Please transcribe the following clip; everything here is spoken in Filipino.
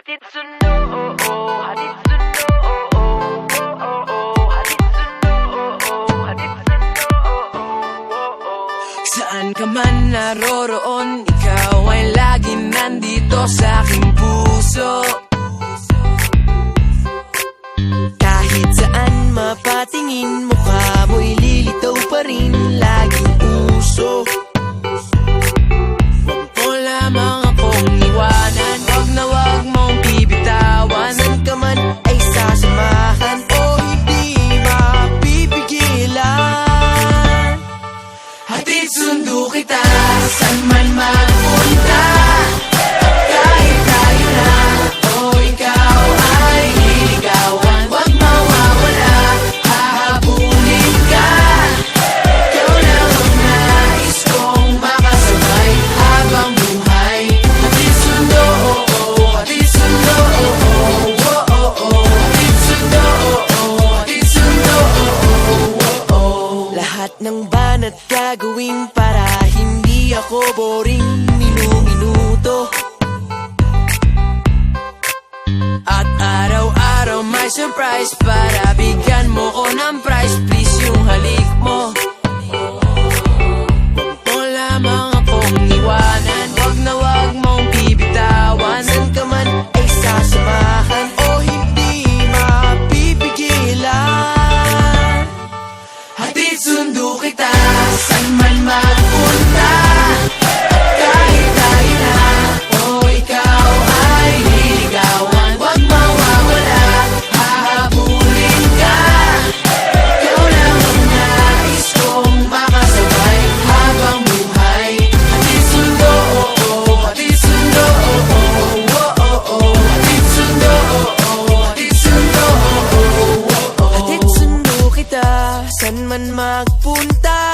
hatid sundo, hatid sundo, hatid sundo, hatid sundo. Saan ka man naroroon, ikaw ay laging nandito sa aking puso. Kahit saan mapatingin, mukha mo'y lilitaw pa rin, laging uso. Huwag mo lamang akong iwanan, wag na wag mong bibitawan. Saan ka man ay sasamahan o hindi mapipigilan. Hatid sundo kita, saan man magpunta. Kahit tayo na o ikaw ay liligawan, wag mawawala, hahabulin ka. Ikaw lang ang nais kong makasabay habang buhay. Hatid sundo, hatid sundo, hatid sundo, hatid sundo. Lahat ng banat gagawin para hindi ako boring minuto. At araw-araw may surprise para bigyan mo ko ng prize. Please yung halik mo, wag mo lamang akong iwanan, wag na wag mong bibitawan. Saan ka man ay sasamahan o hindi mapipigilan. Hatid sundo kita, saan man magpunta. Kahit tayo na o ikaw ay liligawan, wag mawawala, hahabulin ka. Ikaw lang ang nais kong makasabay habang buhay. Hatid sundo, hatid sundo, hatid sundo, hatid sundo. Hatid sundo kita, saan man magpunta.